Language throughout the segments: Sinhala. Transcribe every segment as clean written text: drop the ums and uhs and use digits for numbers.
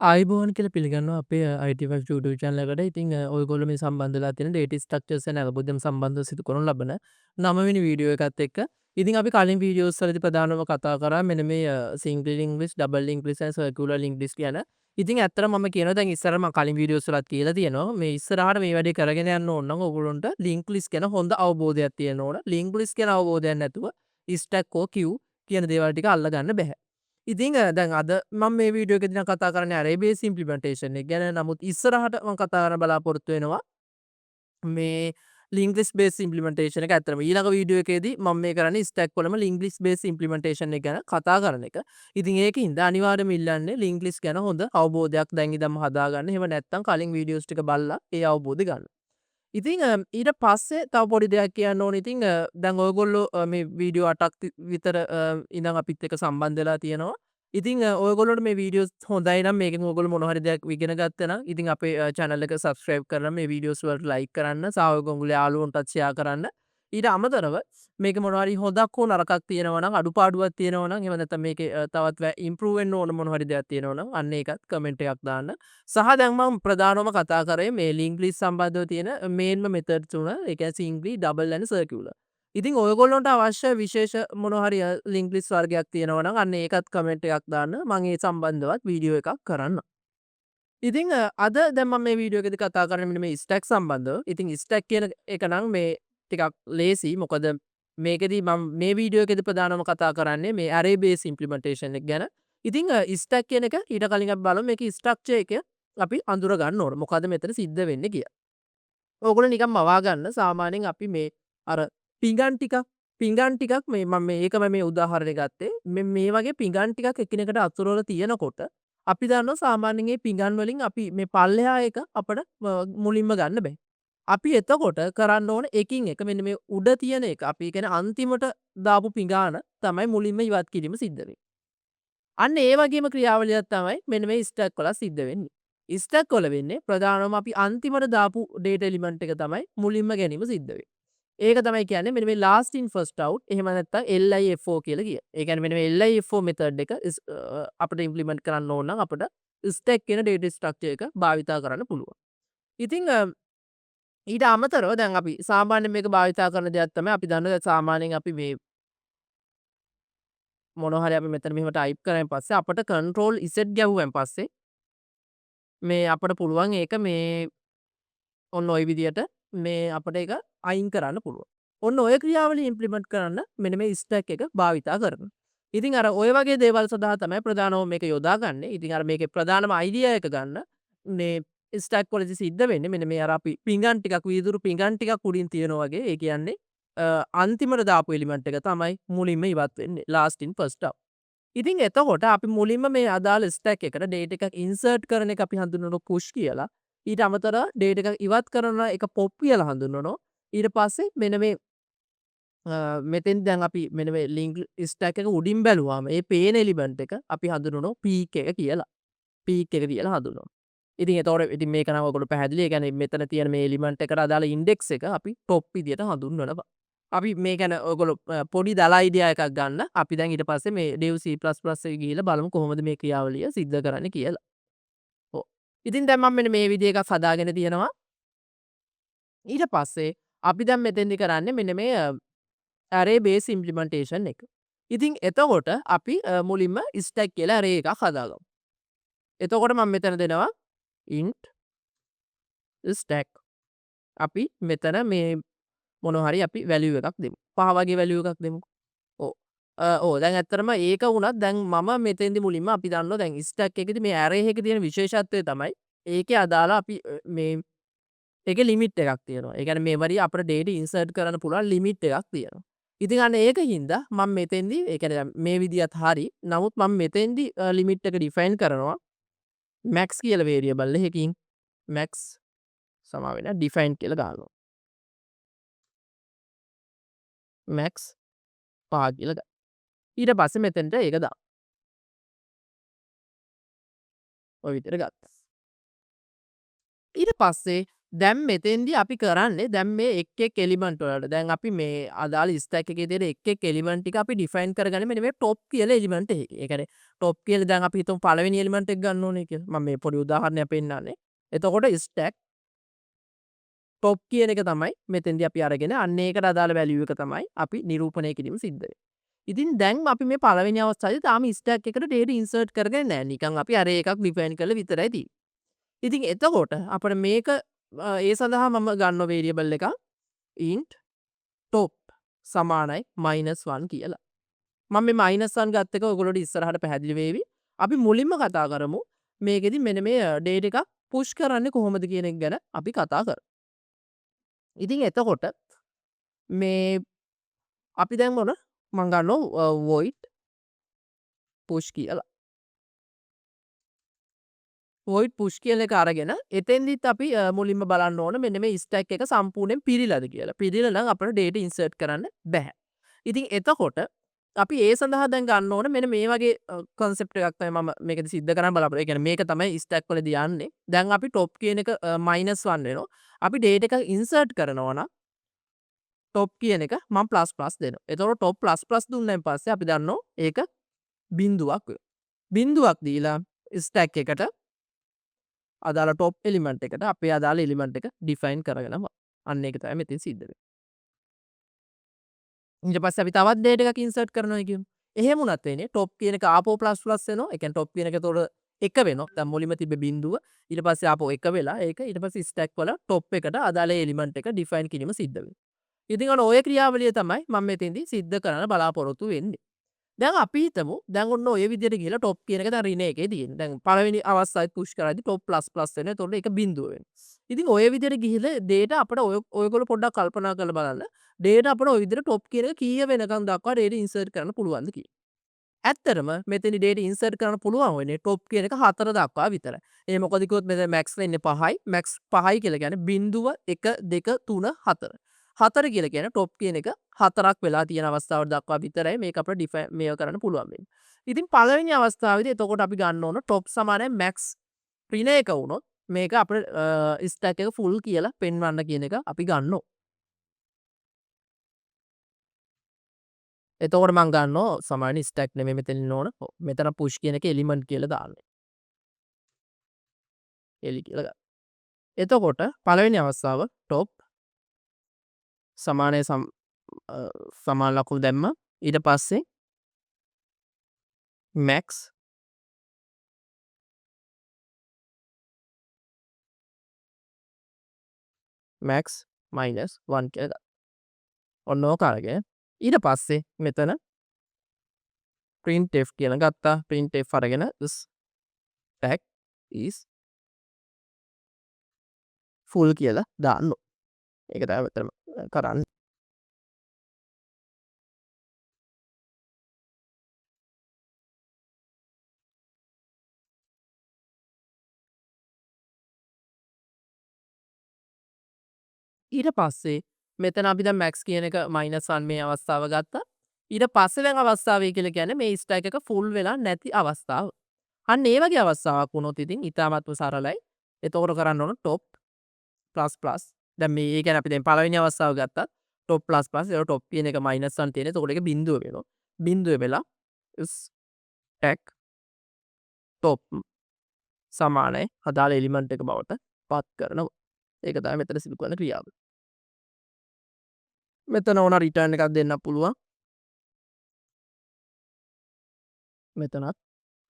ආයිබෝවන් කියලා පිළිගන්නවා අපේ IT Works YouTube channel එකට. ඉතින් ඔයගොල්ලෝ මේ සම්බන්ධ වෙලා තියෙන data structures and algorithm සම්බන්ධව සිදු කරනු ලබන 9 වෙනි වීඩියෝ එකත් එක්ක. ඉතින් අපි කලින් වීඩියෝස් වලදී ප්‍රධානම කතා කරා මෙන්න මේ single English, double English and circular English කියන. ඉතින් ඇත්තටම මම කියනවා දැන් ඉස්සර මම කලින් වීඩියෝස් වලත් කියලා තියෙනවා මේ ඉස්සරහට මේ වැඩේ කරගෙන යන්න ඕන නම් ඔයගොල්ලන්ට linked list ගැන හොඳ අවබෝධයක් තියෙන්න ඕන. linked list ගැන අවබෝධයක් නැතුව stack හෝ queue කියන දේවල් ටික අල්ලගන්න බැහැ. ඉතින් දැන් අද මම මේ වීඩියෝ එකේදී නම් කතා කරන්නේ array based implementation එක ගැන. නමුත් ඉස්සරහට මම කතා කරන්න බලාපොරොත්තු වෙනවා මේ linked list based implementation එක. ඇත්තටම ඊළඟ වීඩියෝ එකේදී මම මේ කරන්නේ stack වලම linked list based implementation එක ගැන කතා කරන එක. ඉතින් ඒකින්ද අනිවාර්යයෙන්ම ඉල්ලන්නේ linked list ගැන හොඳ අවබෝධයක් දැන් ඉඳන්ම හදාගන්න. එහෙම නැත්නම් කලින් වීඩියෝස් ටික බලලා ඒ අවබෝධය ගන්න. ඉතින් ඊට පස්සේ තව පොඩි දෙයක් කියන්න ඕනේ. ඉතින් දැන් ඔයගොල්ලෝ මේ වීඩියෝ 8ක් විතර ඉඳන් අපිත් එක්ක සම්බන්ධ වෙලා තියෙනවා. ඉතින් ඔයගොල්ලොන්ට මේ වීඩියෝස් හොඳයි නම් මේකෙන් ඔයගොල්ලෝ මොන හරි දෙයක් ඉගෙන ගත්තා නම් ඉතින් අපේ channel එක subscribe කරලා මේ වීඩියෝස් වලට like කරන්න, සහ ඔයගොල්ලෝ යාළුවන්ටත් share කරන්න. ඊට අමතරව මේකේ මොනවා හරි හොඳක් හෝ නරකක් තියෙනවා නම්, අඩුපාඩුවක් තියෙනවා නම්, එහෙම නැත්නම් මේකේ තවත් improve වෙන්න ඕන මොන හරි දෙයක් තියෙනවා නම් අන්න ඒකත් comment එකක් දාන්න. සහ දැන් මම ප්‍රධානවම කතා කරේ මේ linked list සම්බන්ධව තියෙන මේන්ම method තුන. ඒ කියන්නේ single, double and circular. ඉතින් ඔයගොල්ලන්ට අවශ්‍ය විශේෂ මොනවා හරි linked list වර්ගයක් තියෙනවා නම් අන්න ඒකත් comment එකක් දාන්න. මම ඒ සම්බන්ධවත් වීඩියෝ එකක් කරන්නම්. ඉතින් අද දැන් මම මේ වීඩියෝ එකේදී කතා කරන්නේ මෙන්න මේ stack සම්බන්ධව. ඉතින් stack කියන එක නම් මේ ටිකක් ලේසි. මොකද මේකෙදී මම මේ වීඩියෝ එකේදී ප්‍රධානම කතා කරන්නේ මේ array based implementation එක ගැන. ඉතින් stack කියන එක ඊට කලින් අපි බලමු මේකේ structure එක අපි අඳුර ගන්න ඕන. මොකද මෙතන සිද්ධ වෙන්නේ කියලා. ඕගොල්ලෝ නිකන් මවා ගන්න. සාමාන්‍යයෙන් අපි මේ අර පිඟන් ටිකක් මේ මම මේකම මේ උදාහරණය ගත්තේ. මේ වගේ පිඟන් ටිකක් එකිනෙකට අතුරවල තියෙනකොට අපි දන්නවා සාමාන්‍යයෙන් මේ පිඟන් වලින් අපි මේ පල්ලෙහා එක අපිට මුලින්ම ගන්න බෑ. අපි එතකොට කරන්න ඕන එකින් එක මෙන්න මේ උඩ තියෙන එක අපි කියන්නේ අන්තිමට දාපු පිඟාන තමයි මුලින්ම ඉවත් කිරීම සිද්ධ වෙන්නේ. අන්න ඒ වගේම ක්‍රියාවලියක් තමයි මෙන්න මේ ස්ටැක් වල සිද්ධ වෙන්නේ. ස්ටැක් වල වෙන්නේ ප්‍රධානම අපි අන්තිමට දාපු data element එක තමයි මුලින්ම ගැනීම සිද්ධ වෙන්නේ. ඒක තමයි කියන්නේ මෙන්න මේ last in first out, එහෙම නැත්නම් LIFO කියලා කිය. ඒ කියන්නේ මෙන්න මේ LIFO method එක අපිට implement කරන්න ඕන නම් අපිට stack කියන data structure එක භාවිතා කරන්න පුළුවන්. ඉතින් ඊට අමතරව දැන් අපි සාමාන්‍යයෙන් මේක භාවිතා කරන දෙයක් තමයි අපි දන්නවා සාමාන්‍යයෙන් අපි මේ මොනවා හරි අපි මෙතන මෙහෙම ටයිප් කරායින් පස්සේ අපිට control Z ගැහුවෙන් පස්සේ මේ අපිට පුළුවන් ඒක මේ ඔන්න ඔය විදියට මේ අපිට ඒක අයින් කරන්න පුළුවන්. ඔන්න ඔය ක්‍රියාවලිය ඉම්ප්ලිමන්ට් කරන්න මෙන්න මේ ස්ටැක් එක භාවිතා කරනවා. ඉතින් අර ඔය වගේ දේවල් සඳහා තමයි ප්‍රධානම මේක යොදාගන්නේ. ඉතින් අර මේකේ ප්‍රධානම අයිඩියා එක ගන්න මේ ස්ටැක් වලදී සිද්ධ වෙන්නේ මෙන්න මේ අර අපි පිඟන් ටිකක් වීදුරු පිඟන් ටිකක් උඩින් තියනවා වගේ. ඒ කියන්නේ අන්තිමට දාපු එලිමන්ට් එක තමයි මුලින්ම ඉවත් වෙන්නේ. last in first out. ඉතින් එතකොට අපි මුලින්ම මේ අදාළ ස්ටැක් එකට ඩේටා එකක් ඉන්සර්ට් කරන එක අපි හඳුන්වනවා පුෂ් කියලා. ඊට අමතරව ඩේටා එකක් ඉවත් කරන එක පොප් කියලා හඳුන්වනවා. ඊට පස්සේ මෙන්න මේ මෙතෙන් දැන් අපි මෙන්න මේ ලින්ක් ස්ටැක් එක උඩින් බැලුවාම ඒ පේන එලිමන්ට් එක අපි හඳුන්වනවා පීක් එක කියලා. පීක් එක කියලා හඳුන්වනවා. ඉතින් එතකොට ඉතින් මේක නම් ඔයගොල්ලෝ පැහැදිලි. ඒ කියන්නේ මෙතන තියෙන මේ එලිමන්ට් එකට අදාළ ඉන්ඩෙක්ස් එක අපි টොප් විදියට හඳුන්වනවා. අපි මේ ගැන ඔයගොල්ලෝ පොඩි දල අයිඩියා එකක් ගන්න. අපි දැන් ඊට පස්සේ මේ dev C++ එකේ ගිහිල්ලා බලමු කොහොමද මේ ක්‍රියාවලිය සිද්ධ කරන්නේ කියලා. ඔව්. ඉතින් දැන් මම මෙන්න මේ විදිහ එකක් හදාගෙන තියෙනවා. ඊට පස්සේ අපි දැන් මෙතෙන්දි කරන්නේ මෙන්න මේ array based implementation එක. ඉතින් එතකොට අපි මුලින්ම stack කියලා array එකක් හදාගමු. එතකොට මම මෙතන දෙනවා int stack. අපි මෙතන මේ මොනවා හරි අපි වැලියු එකක් දෙමු. 5 වගේ වැලියු එකක් දෙමුකෝ. ඔව්. ඔව් දැන් ඇත්තටම ඒක වුණත් දැන් මම මෙතෙන්දි මුලින්ම අපි දන්නවා දැන් ස්ටැක් එකේදී මේ array එකේ තියෙන විශේෂත්වය තමයි ඒකේ අදාළ අපි මේ ඒකේ ලිමිට් එකක් තියෙනවා. ඒ කියන්නේ මෙවරිය අපිට data insert කරන්න පුළුවන් ලිමිට් එකක් තියෙනවා. ඉතින් අන්න ඒකින්ද මම මෙතෙන්දි ඒ කියන්නේ මේ විදියත් හරි. නමුත් මම මෙතෙන්දි ලිමිට් එක ඩිෆයින් කරනවා max කියලා variable එකකින් max සමා වෙන ඩිෆයින් කියලා ගන්නවා. max 5 කියලා ගන්න. ඊට පස්සේ මෙතෙන්ට ඒක දාන්න. ඔය විදිහට ගත්තා. ඊට පස්සේ දැන් මෙතෙන්දී අපි කරන්නේ දැන් මේ එක් එක් එලිමන්ට් වලට දැන් අපි මේ අදාළ ස්ටැක් එකේ තියෙන එක් එක් එලිමන්ට් ටික අපි ඩිෆයින් කරගන්නේ මෙන්න මේ টොප් කියලා එලිමන්ට් එකේ. ඒ කියන්නේ টොප් කියලා දැන් අපි හිතමු පළවෙනි එලිමන්ට් එක ගන්න ඕනේ කියලා. මම මේ පොඩි උදාහරණයක් පෙන්නන්නේ. එතකොට ස්ටැක් টොප් කියන එක තමයි මෙතෙන්දී අපි අරගෙන අන්න ඒකට අදාළ වැලියු එක තමයි අපි නිරූපණය කිරීම සිද්ධ වෙන්නේ. ඉතින් දැන් අපි මේ පළවෙනි අවස්ථාවේදී තාම ස්ටැක් එකට data insert කරගෙන නැහැ. නිකන් අපි array එකක් define කරලා විතරයි තියෙන්නේ. ඉතින් එතකොට අපිට මේක ඒ සඳහා මම ගන්න වේරියබල් එකක් int top සමානයි -1 කියලා. මම මේ -1 ගත්ත එක ඔයගොල්ලෝට ඉස්සරහට පැහැදිලි වේවි. අපි මුලින්ම කතා කරමු මේකෙදි මෙන්න මේ data එකක් push කරන්නේ කොහොමද කියන එක ගැන අපි කතා කරමු. ඉතින් එතකොට මේ අපි දැන් මොන මම ගන්නවා void push කියලා. void push කියන එක අරගෙන එතෙන්දිත් අපි මුලින්ම බලන්න ඕන මෙන්න මේ ස්ටැක් එක සම්පූර්ණයෙන් පිරීලාද කියලා. පිරීලා නම් අපිට data insert කරන්න බැහැ. ඉතින් එතකොට අපි ඒ සඳහා දැන් ගන්න ඕන මෙන්න මේ වගේ concept එකක් තමයි මම මේකෙදි සිද්ධ කරන්න බලාපොරොත්තු. ඒ කියන්නේ මේක තමයි ස්ටැක් වලදී යන්නේ. දැන් අපි top කියන එක -1 වෙනවා. අපි data එක insert කරනවා නම් top කියන එක මම ප්ලස් ප්ලස් දෙනවා. එතකොට top ප්ලස් ප්ලස් දුන්නාන් පස්සේ අපි දන්නවා ඒක බිංදුවක් වෙනවා. බිංදුවක් දීලා ස්ටැක් එකට අදාළ টොප් එලිමන්ට් එකට අපේ අදාළ එලිමන්ට් එක ඩිෆයින් කරගෙනවා. අන්න ඒක තමයි මෙතන සිද්ධ වෙන්නේ. ඊට පස්සේ අපි තවත් data එකක් insert කරනවා කියමු. එහෙම වුණත් වෙන්නේ top කියන එක ආපහු ප්ලස් ප්ලස් වෙනවා. ඒ කියන්නේ top කියන එක එතකොට 1 වෙනවා. දැන් මුලින්ම තිබ්බ බිංදුව ඊට පස්සේ ආපහු 1 වෙලා ඒක ඊට පස්සේ ස්ටැක් වල top එකට අදාළ එලිමන්ට් එක ඩිෆයින් කිරීම සිද්ධ වෙනවා. ඉතින් ඔන්න ඔය ක්‍රියාවලිය තමයි මම මෙතෙන්දී සිද්ධ කරන්න බලාපොරොත්තු වෙන්නේ. දැන් අපි හිතමු දැන් ඔන්න ඔය විදිහට ගිහලා টොප් කියන එක දැන් රින එකේ තියෙන්නේ. දැන් පළවෙනි අවස්ථාවේ පුෂ් කරද්දි টොප් ප්ලස් ප්ලස් වෙනවා. එතකොට ඒක බිංදුව වෙනවා. ඉතින් ඔය විදිහට ගිහලා data අපිට ඔයගොල්ලෝ පොඩ්ඩක් කල්පනා කරලා බලන්න. data අපිට ඔය විදිහට টොප් කියන එක කීය වෙනකන් දක්වා data insert කරන්න පුළුවන්ද කියලා. ඇත්තටම මෙතනදි data insert කරන්න පුළුවන් වෙන්නේ টොප් කියන එක 4 දක්වා විතරයි. ඒ මොකද කිව්වොත් මෙතන max වෙන්නේ 5යි. max 5යි කියලා කියන්නේ බිංදුව 1 2 3 4. 4 කියලා කියන්නේ টොප් කියන එක 4ක් වෙලා තියෙන අවස්ථාවට දක්වා විතරයි මේක අපිට ඩිෆයින් මේව කරන්න පුළුවන් වෙන්නේ. ඉතින් පළවෙනි අවස්ථාවේදී එතකොට අපි ගන්න ඕන টොප් සමානයි max ඍණ එක වුණොත් මේක අපිට ස්ටැක් එක ෆුල් කියලා පෙන්වන්න කියන එක අපි ගන්නවා. එතකොට මම ගන්නවා සමාන ස්ටැක් නෙමෙයි මෙතන ඉන්න ඕන. ඔව්. මෙතන පුෂ් කියන එක එලිමන්ට් කියලා දාන්නේ. එලි කියලා ගන්න. එතකොට පළවෙනි අවස්ථාව top සමානයි සමාන ලකුණු දැම්මා. ඊට පස්සේ max max -1 කියලා ගන්න. ඔන්න ඕක අරගෙන ඊට පස්සේ මෙතන printf කියලා ගත්තා. printf අරගෙන stack is full කියලා දාන්න ඕන. ඒක තමයි මෙතන කරන්නේ. ඊට පස්සේ මෙතන අපි දැන් max කියන එක -1 මේ අවස්ථාව ගත්තා. ඊට පස්සේ දැන් අවස්ථාව ඒ කියලා කියන්නේ මේ ස්ටැක් එක ෆුල් වෙලා නැති අවස්ථාව. අන්න ඒ වගේ අවස්ථාවක් වුණොත් ඉතින් ඉතාමත්ම සරලයි. එතකොට කරන්න ඕන top ප්ලස් ප්ලස්. දැන් මේ ඒ කියන්නේ අපි දැන් පළවෙනි අවස්ථාව ගත්තත් top ප්ලස් ප්ලස් ඒක top කියන එක -1 තියෙන. එතකොට ඒක බිංදුව වෙනවා. බිංදුව වෙලා stack top සමානයි අදාළ එලිමන්ට් එක බවට පත් කරනවා. ඒක තමයි මෙතන සිදු කරන ක්‍රියාව. මෙතන ඕන රිටර්න් එකක් දෙන්න පුළුවන්. මෙතනත්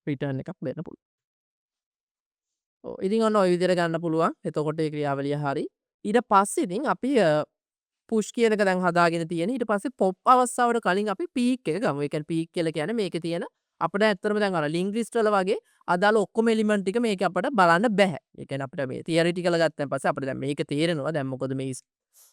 රිටර්න් එකක් දෙන්න පුළුවන්. ඔව් ඉතින් ඔන්න ඔය විදිහට ගන්න පුළුවන්. එතකොට ඒ ක්‍රියාවලිය හරි. ඊට පස්සේ ඉතින් අපි පුෂ් කියන එක දැන් හදාගෙන තියෙන. ඊට පස්සේ පොප් අවස්ථාවට කලින් අපි පීක් එක ගමු. ඒ කියන්නේ පීක් කියලා කියන්නේ මේකේ තියෙන අපිට ඇත්තටම දැන් අර ලින්ක් ලිස්ට් වල වගේ අදාළ ඔක්කොම එලිමන්ට් ටික මේක අපිට බලන්න බැහැ. ඒ කියන්නේ අපිට මේ තියරිටිකල් ගත්තන් පස්සේ අපිට දැන් මේක තේරෙනවා. දැන් මොකද මේ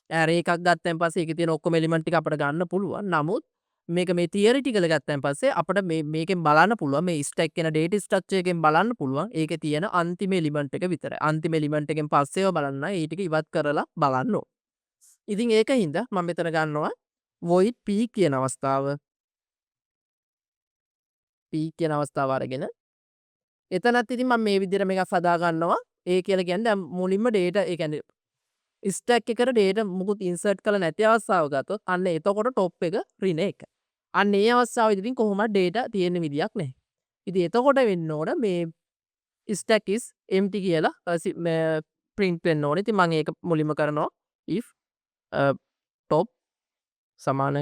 ඇරේ එකක් ගත්තන් පස්සේ ඒකේ තියෙන ඔක්කොම එලිමන්ට් ටික අපිට ගන්න පුළුවන්. නමුත් මේක මේ තියරිටිකල් ගත්තන් පස්සේ අපිට මේකෙන් බලන්න පුළුවන් මේ ස්ටැක් කියන ඩේටා ස්ට්‍රක්චර් එකෙන් බලන්න පුළුවන් ඒකේ තියෙන අන්තිම එලිමන්ට් එක විතරයි. අන්තිම එලිමන්ට් එකෙන් පස්සේව බලන්න ඒ ටික ඉවත් කරලා බලන්න ඕන. ඉතින් ඒකින්ද මම මෙතන ගන්නවා void p කියන අවස්ථාව. p කියන අවස්ථාව අරගෙන එතනත් ඉතින් මම මේ විදිහට මේක හදා ගන්නවා. ඒ කියලා කියන්නේ දැන් මුලින්ම data ඒ කියන්නේ ස්ටැක් එකට ඩේටා මුකුත් ඉන්සර්ට් කරලා නැති අවස්ථාව ගත්තොත් අන්න එතකොට টොප් එක ඍණ 1. අන්න ඒ අවස්ථාවේදී ඉතින් කොහොමද ඩේටා තියෙන්න විදියක් නැහැ. ඉතින් එතකොට වෙන්න ඕන මේ stack is empty කියලා print වෙන්න ඕනේ. ඉතින් මම ඒක මුලින්ම කරනවා if top සමාන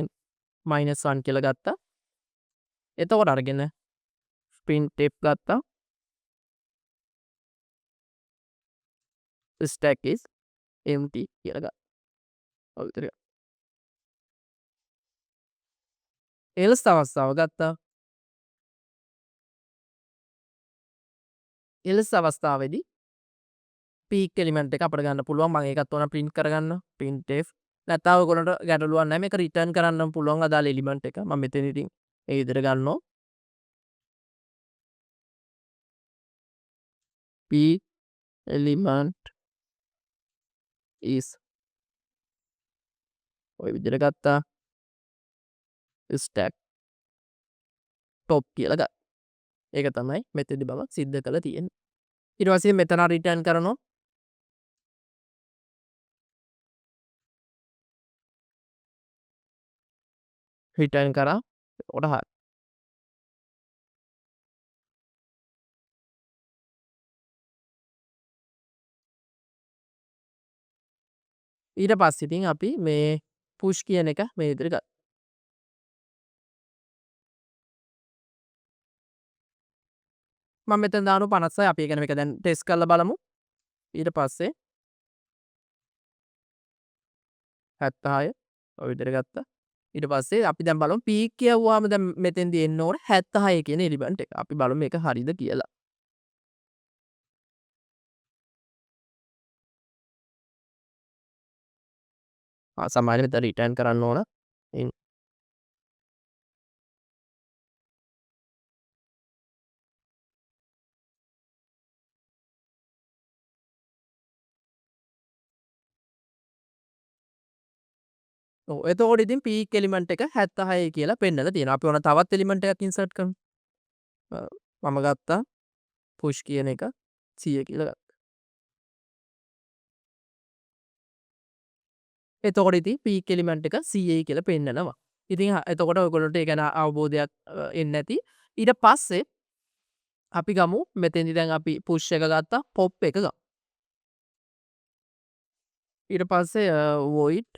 -1 කියලා ගත්තා. එතකොට අරගෙන printf ගත්තා. stack is empty කියලා ගත්තා. ඔව් විතර. else අවස්ථාව ගත්තා. else අවස්ථාවේදී peak element එක අපිට ගන්න පුළුවන්. මම ඒකත් ඕන print කරගන්න. printf නැත්නම් ඔයගොල්ලන්ට ගැටලුවක් නැහැ. මේක return කරන්න පුළුවන් අදාළ element එක. මම මෙතන ඉතින් ඒ විදිහට ගන්නවා. peak element is ඔය විදිහට ගත්තා. stack top කියලා ගත්තා. ඒක තමයි මෙතනදි මම සිද්ධ කරලා තියෙන්නේ. ඊට පස්සේ මෙතන රිටර්න් කරනවා. රිටර්න් කරා. එතකොට හරි. ඊට පස්සේ ඉතින් අපි මේ push කියන එක මේ විදිහට ගත්තා. මම මෙතන දානවා 56. අපි ඒ මේක දැන් ටෙස්ට් කරලා බලමු. ඊට පස්සේ 76 ඔය විදිහට ගත්තා. ඊට පස්සේ අපි දැන් බලමු peak කියවුවාම දැන් මෙතෙන්දී එන්න ඕන 76 කියන එලිමන්ට් එක. අපි බලමු මේක හරිද කියලා. සාමාන්‍යයෙන් මෙතන රිටර්න් කරන්න ඕන. ඔව් එතකොට ඉතින් peak element එක 76 කියලා පෙන්නලා තියෙනවා. අපි ඕන තවත් element එකක් insert කරමු. මම ගත්තා push කියන එක 100 කියලා ගත්තා. එතකොට ඉතින් peak element එක 100යි කියලා පෙන්නනවා. ඉතින් එතකොට ඔයගොල්ලන්ට ඒ ගැන අවබෝධයක් එන්නේ නැති. ඊට පස්සේ අපි ගමු මෙතෙන්දි දැන් අපි push එක ගත්තා pop එක ගමු. ඊට පස්සේ void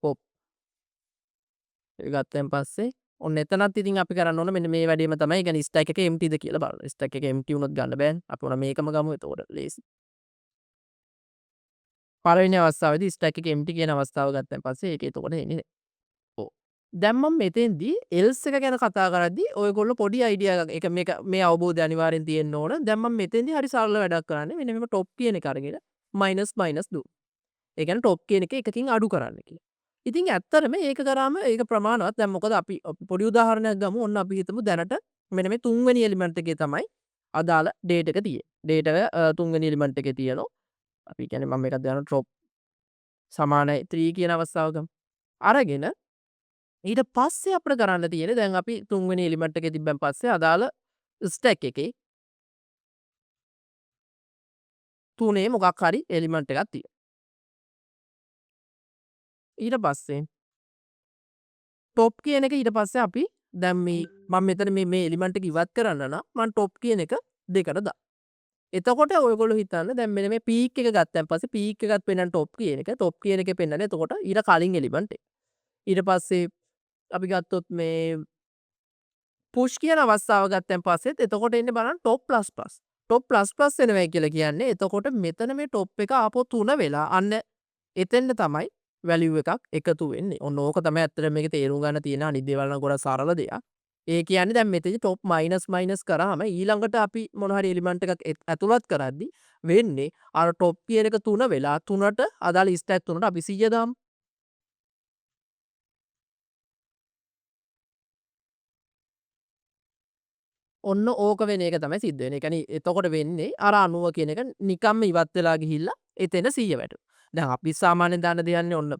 pop ගත්තයින් පස්සේ ඔන්න එතනත් ඉතින් අපි කරන්න ඕන මෙන්න මේ වැඩේම තමයි. ඒ කියන්නේ stack එක empty ද කියලා බලන්න. stack එක empty වුණොත් ගන්න බෑනේ. අපි ඕන මේකම ගමු. එතකොට ලේසි. පළවෙනි අවස්ථාවේදී stack එක empty කියන අවස්ථාව ගත්තයින් පස්සේ ඒක එතකොට එන්නේ නැහැ. ඔව්. දැන් මම මෙතෙන්දී else එක ගැන කතා කරද්දී ඔයගොල්ලෝ පොඩි අයිඩියා එකක් ඒක මේ අවබෝධය අනිවාර්යෙන් තියෙන්න ඕන. දැන් මම මෙතෙන්දී හරි සරල වැඩක් කරන්නේ. මෙන්න මෙහෙම top කියන එක අරගෙන minus minus දුන්නා. ඒ කියන්නේ top කියන එක එකකින් අඩු කරන්න කියලා. ඉතින් ඇත්තටම ඒක කරාම ඒක ප්‍රමාණවත්. දැන් මොකද අපි පොඩි උදාහරණයක් ගමු. ඔන්න අපි හිතමු දැනට මෙන්න මේ තුන්වෙනි එලිමන්ට් එකේ තමයි අදාළ date එක තියෙන්නේ. date එක තුන්වෙනි එලිමන්ට් එකේ තියෙනවා. අපි කියන්නේ මම මේකක් දානවා top සමානයි 3 කියන අවස්ථාව ගමු. අරගෙන ඊට පස්සේ අපිට කරන්න තියෙන්නේ දැන් අපි තුන්වෙනි එලිමන්ට් එකේ තිබ්බන් පස්සේ අදාළ stack එකේ තුනේ මොකක් හරි එලිමන්ට් එකක් තියෙනවා. ඊට පස්සේ top කියන එක ඊට පස්සේ අපි දැන් මේ මම මෙතන මේ එලිමන්ට් එක ඉවත් කරන්න නම් මම top කියන එක දෙකට දානවා. එතකොට ඔයගොල්ලෝ හිතන්න දැන් මෙන්න මේ peak එක ගත්තන් පස්සේ peak එකත් පෙන්නන top කියන එක. top කියන එකේ පෙන්නන්නේ එතකොට ඊට කලින් එලිමන්ට් එක. ඊට පස්සේ අපි ගත්තොත් මේ push කියන අවස්ථාව ගත්තන් පස්සෙත් එතකොට එන්නේ බලන්න top plus plus. top plus plus වෙනවයි කියලා කියන්නේ එතකොට මෙතන මේ top එක ආපහු 3 වෙලා අන්න එතෙන්ද තමයි value එකක් එකතු වෙන්නේ. ඔන්න ඕක තමයි ඇත්තටම මේකේ තේරුම් ගන්න තියෙන අනිත් දේවල් නම් ගොඩක් සරල දෙයක්. ඒ කියන්නේ දැන් මෙතනදි top minus minus කරාම ඊළඟට අපි මොන හරි එලිමන්ට් එකක් ඇතුළත් කරද්දි වෙන්නේ අර top කියන එක 3 වෙලා 3ට අදාළ stack 3ට අපි 100 දාමු. ඔන්න ඕක වෙන එක තමයි සිද්ධ වෙන්නේ. ඒ කියන්නේ එතකොට වෙන්නේ අර 90 කියන එක නිකම්ම ඉවත් වෙලා ගිහිල්ලා එතන 100 වැටෙනවා. දැන් අපි සාමාන්‍යයෙන් දාන්න දෙන්නේ ඔන්න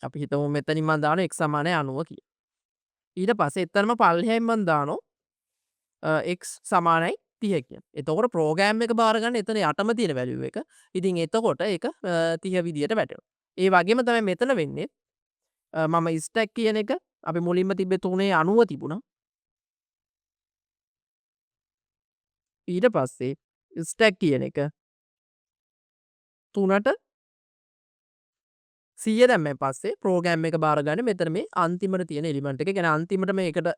අපි හිතමු මෙතනින් මම දානවා x සමානයි 90 කියලා. ඊට පස්සේ එතනම පල්ලෙහායින් මම දානවා x සමානයි 30 කියන්නේ. එතකොට ප්‍රෝග්‍රෑම් එක බාර ගන්න එතන යටම තියෙන වැලියු එක. ඉතින් එතකොට ඒක 30 විදියට වැටෙනවා. ඒ වගේම තමයි මෙතන වෙන්නේ මම ස්ටැක් කියන එක අපි මුලින්ම තිබ්බේ 390 තිබුණා. ඊට පස්සේ ස්ටැක් කියන එක 3ට 100 දැම්මෙන් පස්සේ ප්‍රෝග්‍රෑම් එක බාරගන්නේ මෙතන මේ අන්තිමට තියෙන එලිමන්ට් එක. ඒ කියන්නේ අන්තිමට මේකට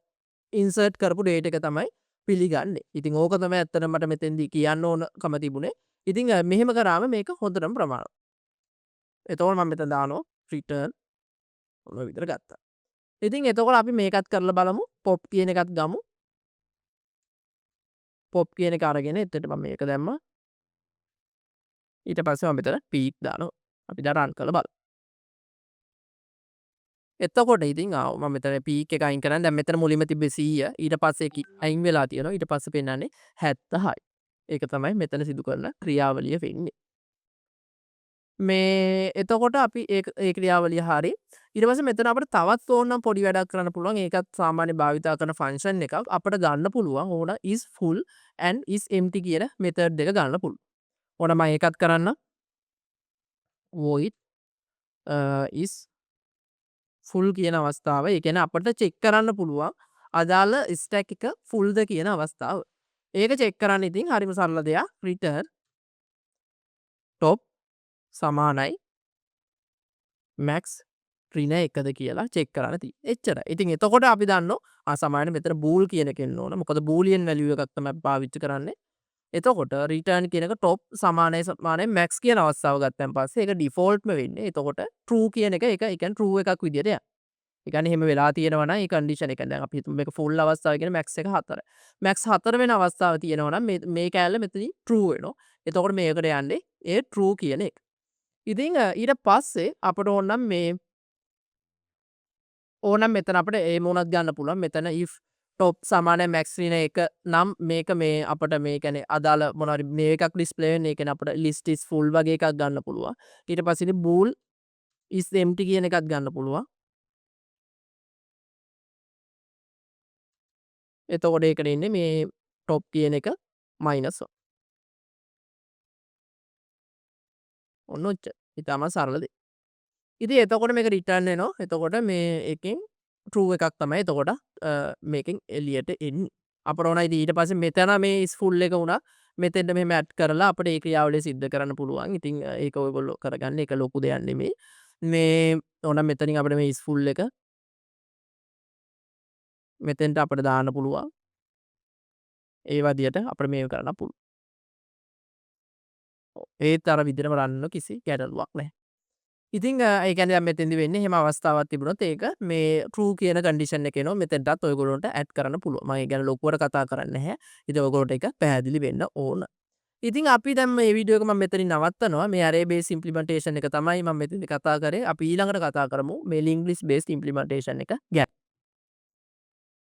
ඉන්සර්ට් කරපු ඩේටා එක තමයි පිළිගන්නේ. ඉතින් ඕක තමයි ඇත්තටම මට මෙතෙන්දී කියන්න ඕනකම තිබුණේ. ඉතින් මෙහෙම කරාම මේක හොඳටම ප්‍රමාණවත්. එතකොට මම මෙතන දානවා රිටර්න් ඔන්න විතර ගත්තා. ඉතින් එතකොට අපි මේකත් කරලා බලමු. පොප් කියන එකත් ගමු. පොප් කියන එක අරගෙන එතනට මම මේක දැම්මා. ඊට පස්සේ මම මෙතන පීක් දානවා. අපි දැන් රන් කරලා බලමු. එතකොට ඉතින් මම මෙතන පීක් එක අයින් කරන් දැන් මෙතන මුලින්ම තිබ්බේ 100 ඊට පස්සේ අයින් වෙලා තියෙනවා. ඊට පස්සේ පෙන්නන්නේ 76යි. ඒක තමයි මෙතන සිදු කරන ක්‍රියාවලිය වෙන්නේ. මේ එතකොට අපි ඒ ක්‍රියාවලිය හරි. ඊට පස්සේ මෙතන අපිට තවත් ඕනනම් පොඩි වැඩක් කරන්න පුළුවන්. ඒකත් සාමාන්‍ය භාවිතා කරන ෆන්ක්ෂන් එකක්. අපිට ගන්න පුළුවන් ඕන is full and is empty කියන මෙතඩ් දෙක ගන්න පුළුවන්. ඕන මම ඒකත් කරන්නම්. void is full කියන අවස්ථාව. ඒ කියන්නේ අපිට චෙක් කරන්න පුළුවන් අදාළ ස්ටැක් එක fullද කියන අවස්ථාව. ඒක චෙක් කරන්න ඉතින් හරිම සරල දෙයක්. return top සමානයි max රින එකද කියලා චෙක් කරන්න තියෙන්නේ. එච්චරයි. ඉතින් එතකොට අපි දන්නවා සමානයි මෙතන bool කියන එක එන්න ඕන. මොකද boolean value එකක් තමයි පාවිච්චි කරන්නේ. එතකොට return කියන එක top සමානයි max කියන අවස්ථාව ගත්තන් පස්සේ ඒක defaultම වෙන්නේ. එතකොට true කියන එක ඒක ඒ කියන්නේ true එකක් විදියට යනවා. ඒ කියන්නේ එහෙම වෙලා තියෙනවා නම් ඒ condition එක දැන් අපි හිතමු මේක full අවස්ථාව කියන්නේ max එක 4. max 4 වෙන අවස්ථාව තියෙනවා නම් මේ කෑල්ල මෙතනින් true වෙනවා. එතකොට මේකට යන්නේ ඒ true කියන එක. ඉතින් ඊට පස්සේ අපට ඕනම් මේ ඕනම් මෙතන අපිට ඒ මොනක් ගන්න පුළුවන්. මෙතන if top සමානයි max රින එක නම් මේක මේ අපිට මේ කියන්නේ අදාළ මොනවා හරි මේ එකක් ඩිස්ප්ලේ වෙන්නේ. ඒ කියන්නේ අපිට list is full වගේ එකක් ගන්න පුළුවන්. ඊට පස්සේ ඉතින් bool is empty කියන එකක් ගන්න පුළුවන්. එතකොට ඒකට එන්නේ මේ top කියන එක -1. ඔන්න ඔච්චර. ඉතාමත් සරල දෙයක්. ඉතින් එතකොට මේක රිටර්න් වෙනවා. එතකොට මේ එකෙන් true එකක් තමයි එතකොට මේකෙන් එළියට එන්නේ. අපට ඕන ඉතින් ඊට පස්සේ මෙතන මේ is full එක වුණා. මෙතෙන්ට මෙහෙම ඇඩ් කරලා අපිට ඒ ක්‍රියාවලිය සිද්ධ කරන්න පුළුවන්. ඉතින් ඒක ඔයගොල්ලෝ කරගන්න ඒක ලොකු දෙයක් නෙමෙයි. මේ ඕනම් මෙතනින් අපිට මේ is full එක මෙතෙන්ට අපිට දාන්න පුළුවන්. ඒ වදියට අපිට මේක කරන්න පුළුවන්. ඒත් අර විදිහටම රන් වෙන කිසි ගැටලුවක් නැහැ. ඉතින් ඒ කියන්නේ දැන් මෙතෙන්දි වෙන්නේ එහෙම අවස්ථාවක් තිබුණොත් ඒක මේ true කියන condition එක එනවා. මෙතෙන්ටත් ඔයගොල්ලන්ට add කරන්න පුළුවන්. මම ඒ ගැන ලොකුවට කතා කරන්නේ නැහැ. ඉතින් ඔයගොල්ලන්ට ඒක පැහැදිලි වෙන්න ඕන. ඉතින් අපි දැන් මේ වීඩියෝ එක මම මෙතනින් නවත්තනවා. මේ array based implementation එක තමයි මම මෙතනදි කතා කරේ. අපි ඊළඟට කතා කරමු මේ linked list based implementation එක ගැන.